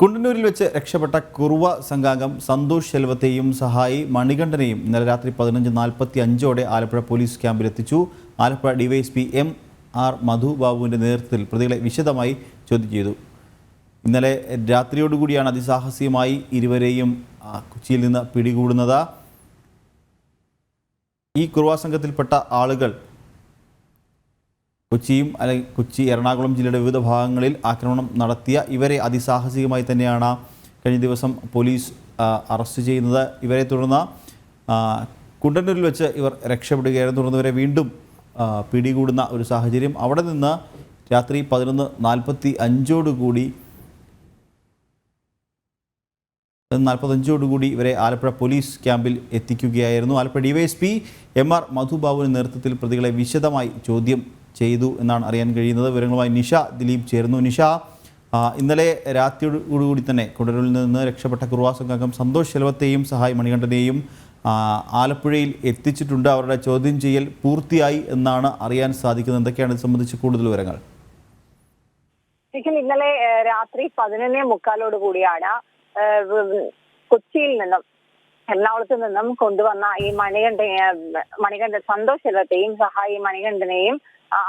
കുണ്ടന്നൂരിൽ വെച്ച് രക്ഷപ്പെട്ട കുറുവ സംഘാംഗം സന്തോഷ് ശെൽവത്തെയും സഹായി മണികണ്ഠനെയും ഇന്നലെ രാത്രി 15:45 ആലപ്പുഴ പോലീസ് ക്യാമ്പിലെത്തിച്ചു. ആലപ്പുഴ ഡിവൈഎസ്പി MR മധുബാബുവിൻ്റെ നേതൃത്വത്തിൽ പ്രതികളെ വിശദമായി ചോദ്യം ചെയ്തു. ഇന്നലെ രാത്രിയോടുകൂടിയാണ് അതിസാഹസികമായി ഇരുവരെയും കൊച്ചിയിൽ നിന്ന് പിടികൂടുന്നത്. ഈ കുറുവ സംഘത്തിൽപ്പെട്ട ആളുകൾ കൊച്ചി എറണാകുളം ജില്ലയുടെ വിവിധ ഭാഗങ്ങളിൽ ആക്രമണം നടത്തിയ ഇവരെ അതിസാഹസികമായി തന്നെയാണ് കഴിഞ്ഞ ദിവസം പോലീസ് അറസ്റ്റ് ചെയ്യുന്നത്. ഇവരെ തുടർന്ന് കുണ്ടന്നൂരിൽ വെച്ച് ഇവർ രക്ഷപ്പെടുകയായിരുന്നു. തുടർന്ന് ഇവരെ വീണ്ടും പിടികൂടുന്ന ഒരു സാഹചര്യം. അവിടെ നിന്ന് രാത്രി 11:45 ഇവരെ ആലപ്പുഴ പോലീസ് ക്യാമ്പിൽ എത്തിക്കുകയായിരുന്നു. ആലപ്പുഴ ഡിവൈഎസ്പി MR മധുബാബുവിൻ്റെ നേതൃത്വത്തിൽ പ്രതികളെ വിശദമായി ചോദ്യം ചെയ്തു എന്നാണ് അറിയാൻ കഴിയുന്നത്. വിവരങ്ങളുമായി നിഷ ദിലീപ് ചേർന്നു. നിഷ, ഇന്നലെ രാത്രിയോടുകൂടി തന്നെ കുണ്ടന്നൂരിൽ നിന്ന് രക്ഷപ്പെട്ട കുറുവ സംഘാംഗം സന്തോഷ് ശെൽവത്തെയും സഹായി മണികണ്ഠനെയും ആലപ്പുഴയിൽ എത്തിച്ചിട്ടുണ്ട്. അവരുടെ ചോദ്യം ചെയ്യൽ പൂർത്തിയായി എന്നാണ് അറിയാൻ സാധിക്കുന്നത്. എന്തൊക്കെയാണ് ഇത് സംബന്ധിച്ച് കൂടുതൽ വിവരങ്ങൾ? ഇന്നലെ രാത്രി 11:45 കൂടിയാണ് കൊച്ചിയിൽ നിന്നും എറണാകുളത്ത് നിന്നും കൊണ്ടുവന്ന ഈ മണികണ്ഠൻ സന്തോഷ് ശെൽവത്തെയും സഹായി മണികണ്ഠനെയും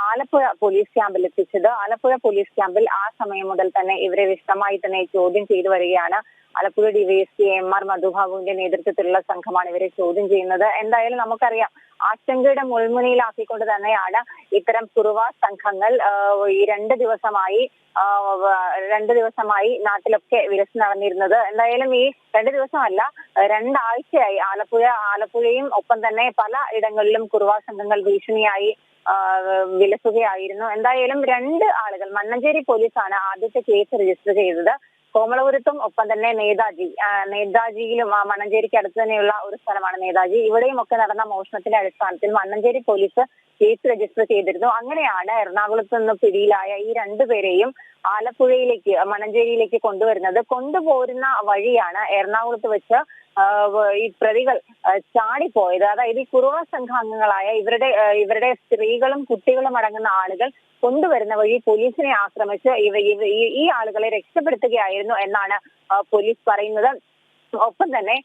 ആലപ്പുഴ പോലീസ് ക്യാമ്പിൽ എത്തിച്ചത്. ആലപ്പുഴ പോലീസ് ക്യാമ്പിൽ ആ സമയം മുതൽ തന്നെ ഇവരെ വിശദമായി തന്നെ ചോദ്യം ചെയ്തു വരികയാണ്. ആലപ്പുഴ ഡിവൈഎസ്പി MR മധുബാബുവിന്റെ നേതൃത്വത്തിലുള്ള സംഘമാണ് ഇവരെ ചോദ്യം ചെയ്യുന്നത്. എന്തായാലും നമുക്കറിയാം, ആശങ്കയുടെ മുൾമുനയിലാക്കിക്കൊണ്ട് തന്നെയാണ് ഇത്തരം കുറുവ സംഘങ്ങൾ ഈ രണ്ട് ദിവസമായി നാട്ടിലൊക്കെ വിലസി നടന്നിരുന്നത്. എന്തായാലും ഈ 2 ദിവസമല്ല, 2 ആഴ്ചയായി ആലപ്പുഴയും ഒപ്പം തന്നെ പല ഇടങ്ങളിലും കുറുവ സംഘങ്ങൾ ഭീഷണിയായി വിലസുകയായിരുന്നു. എന്തായാലും 2 ആളുകൾ, മണ്ണഞ്ചേരി പോലീസാണ് ആദ്യത്തെ കേസ് രജിസ്റ്റർ ചെയ്തത്. കോമളപുരത്തും ഒപ്പം തന്നെ നേതാജിയിലും മണ്ണഞ്ചേരിക്ക് അടുത്ത് തന്നെയുള്ള ഒരു സ്ഥലമാണ് നേതാജി. ഇവിടെയും ഒക്കെ നടന്ന മോഷണത്തിന്റെ അടിസ്ഥാനത്തിൽ മണ്ണഞ്ചേരി പോലീസ് കേസ് രജിസ്റ്റർ ചെയ്തിരുന്നു. അങ്ങനെയാണ് എറണാകുളത്ത് നിന്ന് പിടിയിലായ ഈ 2 പേരെയും മണ്ണഞ്ചേരിയിലേക്ക് കൊണ്ടുപോരുന്ന വഴിയാണ് എറണാകുളത്ത് വെച്ച് ഈ പ്രതികൾ ചാടിപ്പോയത്. അതായത് ഈ കുറുവ സംഘാംഗങ്ങളായ ഇവരുടെ സ്ത്രീകളും കുട്ടികളും അടങ്ങുന്ന ആളുകൾ കൊണ്ടുവരുന്ന വഴി പോലീസിനെ ആക്രമിച്ച് ഈ ആളുകളെ രക്ഷപ്പെടുത്തുകയായിരുന്നു എന്നാണ് പോലീസ് പറയുന്നത്. ഒപ്പം തന്നെ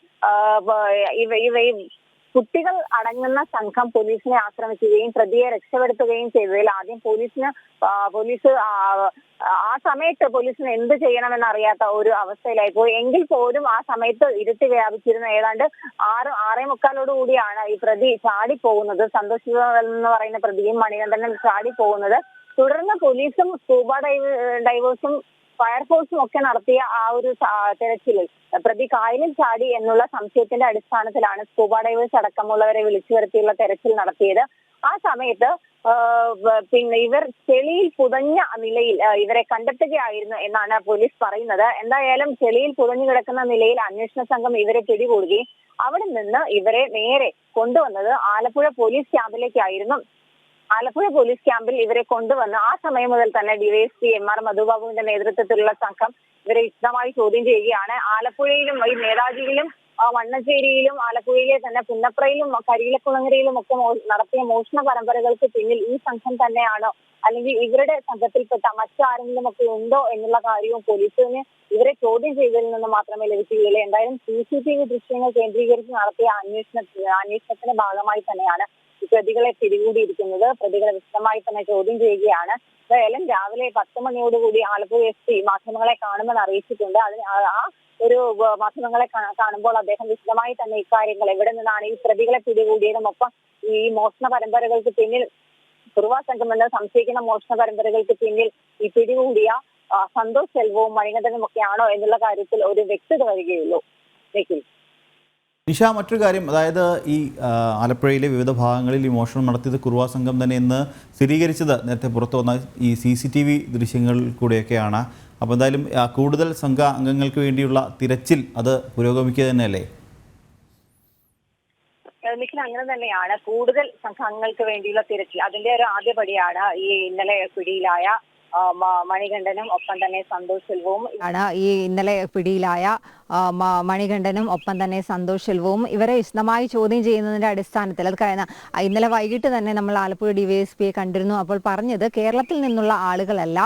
കുട്ടികൾ അടങ്ങുന്ന സംഘം പോലീസിനെ ആക്രമിക്കുകയും പ്രതിയെ രക്ഷപ്പെടുത്തുകയും ചെയ്തതിൽ ആദ്യം പോലീസ് ആ സമയത്ത് പോലീസിന് എന്ത് ചെയ്യണമെന്ന് അറിയാത്ത ഒരു അവസ്ഥയിലായി പോയി. എങ്കിൽ പോലും ആ സമയത്ത് ഇരുട്ടി വ്യാപിച്ചിരുന്ന ഏതാണ്ട് 6:45 കൂടിയാണ് ഈ പ്രതി ചാടിപ്പോകുന്നത്. സന്തോഷ് എന്ന് പറയുന്ന പ്രതിയും മണികണ്ഠനും ചാടിപ്പോകുന്നത്. തുടർന്ന് പോലീസും സ്കൂബ ഡൈവേഴ്സും ഫയർഫോഴ്സും ഒക്കെ നടത്തിയ ആ ഒരു തെരച്ചിലിൽ പ്രതി കായലിൽ ചാടി എന്നുള്ള സംശയത്തിന്റെ അടിസ്ഥാനത്തിലാണ് സ്കൂബ ഡൈവേഴ്സ് അടക്കമുള്ളവരെ വിളിച്ചു വരുത്തിയുള്ള തെരച്ചിൽ നടത്തിയത്. ആ സമയത്ത് പിന്നെ ഇവർ ചെളിയിൽ പുതഞ്ഞ നിലയിൽ ഇവരെ കണ്ടെത്തുകയായിരുന്നു എന്നാണ് പോലീസ് പറയുന്നത്. എന്തായാലും ചെളിയിൽ പുതഞ്ഞു കിടക്കുന്ന നിലയിൽ അന്വേഷണ സംഘം ഇവരെ പിടികൂടുകയും അവിടെ നിന്ന് ഇവരെ നേരെ കൊണ്ടുവന്നത് ആലപ്പുഴ പോലീസ് ക്യാമ്പിലേക്കായിരുന്നു. ആലപ്പുഴ പോലീസ് ക്യാമ്പിൽ ഇവരെ കൊണ്ടുവന്ന് ആ സമയം മുതൽ തന്നെ ഡിവൈഎസ്പി MR മധുബാബുവിന്റെ നേതൃത്വത്തിലുള്ള സംഘം ഇവരെ വിശദമായി ചോദ്യം ചെയ്യുകയാണ്. ആലപ്പുഴയിലും ഈ നേതാജിയിലും മണ്ണഞ്ചേരിയിലും ആലപ്പുഴയിലെ തന്നെ പുന്നപ്രയിലും കരിയിലക്കുളങ്ങരയിലും ഒക്കെ നടത്തിയ മോഷണ പരമ്പരകൾക്ക് പിന്നിൽ ഈ സംഘം തന്നെയാണോ, അല്ലെങ്കിൽ ഇവരുടെ സംഘത്തിൽപ്പെട്ട മറ്റാരെങ്കിലും ഒക്കെ ഉണ്ടോ എന്നുള്ള കാര്യവും പോലീസിന് ഇവരെ ചോദ്യം ചെയ്തതിൽ നിന്ന് മാത്രമേ ലഭിക്കുകയുള്ളൂ. എന്തായാലും CCTV ദൃശ്യങ്ങൾ കേന്ദ്രീകരിച്ച് നടത്തിയ അന്വേഷണത്തിന്റെ ഭാഗമായി തന്നെയാണ് പ്രതികളെ പിടികൂടിയിരിക്കുന്നത്. പ്രതികളെ വിശദമായി തന്നെ ചോദ്യം ചെയ്യുകയാണ്. എന്തായാലും രാവിലെ 10 മണിയോടുകൂടി ആലപ്പുഴ SP മാധ്യമങ്ങളെ കാണുമെന്ന് അറിയിച്ചിട്ടുണ്ട്. ആ ഒരു മാധ്യമങ്ങളെ കാണുമ്പോൾ അദ്ദേഹം വിശദമായി തന്നെ ഇക്കാര്യങ്ങൾ, എവിടെ നിന്നാണ് ഈ പ്രതികളെ പിടികൂടിയതും ഒപ്പം ഈ മോഷണ പരമ്പരകൾക്ക് പിന്നിൽ കുറുവ സംഘമെന്ന് സംശയിക്കുന്ന മോഷണ പരമ്പരകൾക്ക് പിന്നിൽ ഈ പിടികൂടിയ സന്തോഷ് ശെൽവവും മണികണ്ഠനും ഒക്കെയാണോ എന്നുള്ള കാര്യത്തിൽ ഒരു വ്യക്തത വരികയുള്ളൂ. നിഷ, മറ്റൊരു കാര്യം, അതായത് ഈ ആലപ്പുഴയിലെ വിവിധ ഭാഗങ്ങളിൽ ഈ മോഷണം നടത്തിയത് കുറുവ സംഘം തന്നെ എന്ന് സ്ഥിരീകരിച്ചത് നേരത്തെ പുറത്തു വന്ന ഈ CCTV ദൃശ്യങ്ങളിൽ കൂടെയൊക്കെയാണ്. അപ്പോൾ എന്തായാലും കൂടുതൽ അംഗങ്ങൾക്ക് വേണ്ടിയുള്ള തിരച്ചിൽ അത് പുരോഗമിക്കുക തന്നെയല്ലേ? അങ്ങനെ തന്നെയാണ്. കൂടുതൽ സംഘങ്ങൾക്ക് വേണ്ടിയുള്ള തിരച്ചിൽ അതിന്റെ ഒരു ആദ്യപടിയാണ് ഈ ഇന്നലെ പിടിയിലായ മണികണ്ഠനും ഒപ്പം തന്നെ സന്തോഷ് ശെൽവവും ഈ ഇന്നലെ പിടിയിലായ മണികണ്ഠനും ഒപ്പം തന്നെ സന്തോഷ് ശെൽവവും ഇവരെ വിശദമായി ചോദ്യം ചെയ്യുന്നതിന്റെ അടിസ്ഥാനത്തിൽ അത് ഇന്നലെ വൈകിട്ട് തന്നെ നമ്മൾ ആലപ്പുഴ ഡിവൈഎസ്പിയെ കണ്ടിരുന്നു. അപ്പോൾ പറഞ്ഞത് കേരളത്തിൽ നിന്നുള്ള ആളുകളല്ല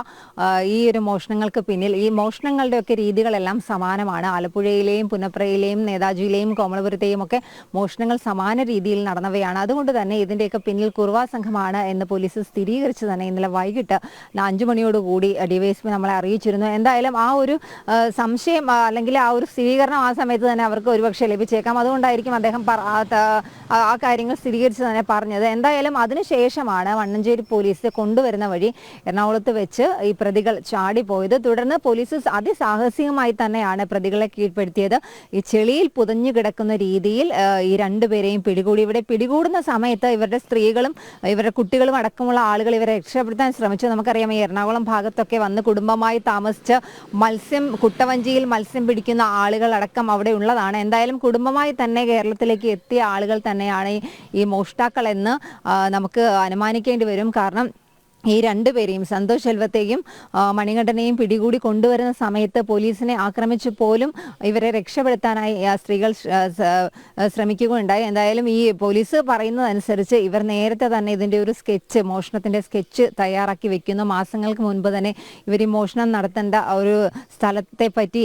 ഈ ഒരു മോഷണങ്ങൾക്ക് പിന്നിൽ. ഈ മോഷണങ്ങളുടെയൊക്കെ രീതികളെല്ലാം സമാനമാണ്. ആലപ്പുഴയിലെയും പുന്നപ്രയിലെയും നേതാജിയിലെയും കോമളപുരത്തെയും ഒക്കെ മോഷണങ്ങൾ സമാന രീതിയിൽ നടന്നവയാണ്. അതുകൊണ്ട് തന്നെ ഇതിന്റെയൊക്കെ പിന്നിൽ കുറുവ സംഘമാണ് എന്ന് പോലീസ് സ്ഥിരീകരിച്ച് തന്നെ ഇന്നലെ വൈകിട്ട് 5 മണിയോടുകൂടി ഡിവൈഎസ്പി നമ്മളെ അറിയിച്ചിരുന്നു. എന്തായാലും ആ ഒരു സംശയം അല്ലെങ്കിൽ ആ ഒരു സ്ഥിരീകരണം ആ സമയത്ത് തന്നെ അവർക്ക് ഒരുപക്ഷെ ലഭിച്ചേക്കാം. അതുകൊണ്ടായിരിക്കും അദ്ദേഹം ആ കാര്യങ്ങൾ സ്ഥിരീകരിച്ച് തന്നെ പറഞ്ഞത്. എന്തായാലും അതിനുശേഷമാണ് വണ്ണഞ്ചേരി പോലീസ് കൊണ്ടുവരുന്ന വഴി എറണാകുളത്ത് വെച്ച് ഈ പ്രതികൾ ചാടിപ്പോയത്. തുടർന്ന് പോലീസ് അതിസാഹസികമായി തന്നെയാണ് പ്രതികളെ കീഴ്പ്പെടുത്തിയത്. ഈ ചെളിയിൽ പുതഞ്ഞു കിടക്കുന്ന രീതിയിൽ ഈ രണ്ടുപേരെയും പിടികൂടി. ഇവിടെ പിടികൂടുന്ന സമയത്ത് ഇവരുടെ സ്ത്രീകളും ഇവരുടെ കുട്ടികളും അടക്കമുള്ള ആളുകൾ ഇവരെ രക്ഷപ്പെടുത്താൻ ശ്രമിച്ചു. നമുക്കറിയാം, ഈ എറണാകുളം ഭാഗത്തൊക്കെ വന്ന് കുടുംബമായി താമസിച്ച് കുട്ടവഞ്ചിയിൽ മത്സ്യം പിടിക്കുന്ന ആളുകൾ അടക്കം അവിടെ ഉള്ളതാണ്. എന്തായാലും കുടുംബമായി തന്നെ കേരളത്തിലേക്ക് എത്തിയ ആളുകൾ തന്നെയാണ് ഈ മോഷ്ടാക്കൾ എന്ന് നമുക്ക് അനുമാനിക്കേണ്ടി വരും. കാരണം ഈ രണ്ടുപേരെയും സന്തോഷ് ശെൽവത്തെയും മണികണ്ഠനെയും പിടികൂടി കൊണ്ടുവരുന്ന സമയത്ത് പോലീസിനെ ആക്രമിച്ചു പോലും ഇവരെ രക്ഷപ്പെടുത്താനായി സ്ത്രീകൾ ശ്രമിക്കുകയുണ്ടായി. എന്തായാലും ഈ പോലീസ് പറയുന്നതനുസരിച്ച് ഇവർ നേരത്തെ തന്നെ ഇതിൻ്റെ ഒരു മോഷണത്തിൻ്റെ സ്കെച്ച് തയ്യാറാക്കി വെക്കുന്നു. മാസങ്ങൾക്ക് മുൻപ് തന്നെ ഇവർ ഈ മോഷണം നടത്തേണ്ട ഒരു സ്ഥലത്തെ പറ്റി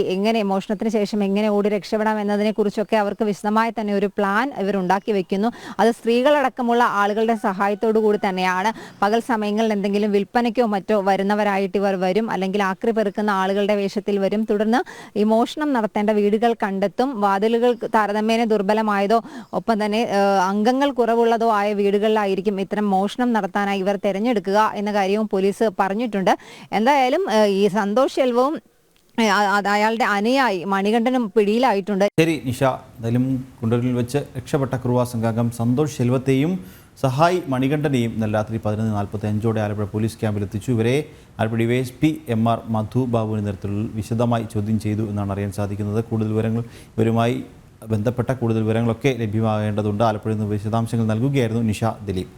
മോഷണത്തിന് ശേഷം എങ്ങനെ ഓടി രക്ഷപ്പെടാം എന്നതിനെക്കുറിച്ചൊക്കെ അവർക്ക് വിശദമായി തന്നെ ഒരു പ്ലാൻ ഇവർ ഉണ്ടാക്കി വെക്കുന്നു. അത് സ്ത്രീകളടക്കമുള്ള ആളുകളുടെ സഹായത്തോടു കൂടി തന്നെയാണ്. പകൽ സമയങ്ങളിൽ എന്തെങ്കിലും വിൽപ്പനയ്ക്കോ മറ്റോ വരുന്നവരായിട്ട് ഇവർ വരും, അല്ലെങ്കിൽ ആക്രി പെറുക്കുന്ന ആളുകളുടെ വേഷത്തിൽ വരും. തുടർന്ന് ഈ മോഷണം നടത്തേണ്ട വീടുകൾ കണ്ടെത്തും. വാതിലുകൾ താരതമ്യേന ദുർബലമായതോ ഒപ്പം തന്നെ അംഗങ്ങൾ കുറവുള്ളതോ ആയ വീടുകളിലായിരിക്കും ഇത്തരം മോഷണം നടത്താനായി ഇവർ തിരഞ്ഞെടുക്കുക എന്ന കാര്യവും പോലീസ് പറഞ്ഞിട്ടുണ്ട്. എന്തായാലും ഈ സന്തോഷ് ശെൽവവും അയാളുടെ അനുയായി മണികണ്ഠനും പിടിയിലായിട്ടുണ്ട്. ശരി നിഷ, എന്തായാലും കുണ്ടൂരിൽ വെച്ച് രക്ഷപ്പെട്ട കുറുവ സംഘാംഗം സന്തോഷ് ശെൽവത്തെയും സഹായി മണികണ്ഠനെയും ഇന്നലെ രാത്രി 11:45 ആലപ്പുഴ പോലീസ് ക്യാമ്പിൽ എത്തിച്ചു. ഇവരെ ആലപ്പുഴ ഡിവൈഎസ്പി MR മധുബാബുവിൻ്റെ നേതൃത്വത്തിൽ വിശദമായി ചോദ്യം ചെയ്തു എന്നാണ് അറിയാൻ സാധിക്കുന്നത്. കൂടുതൽ വിവരങ്ങൾ ഇവരുമായി ബന്ധപ്പെട്ട കൂടുതൽ വിവരങ്ങളൊക്കെ ലഭ്യമാകേണ്ടതുണ്ട്. ആലപ്പുഴയിൽ നിന്ന് വിശദാംശങ്ങൾ നൽകുകയായിരുന്നു നിഷ ദിലീപ്.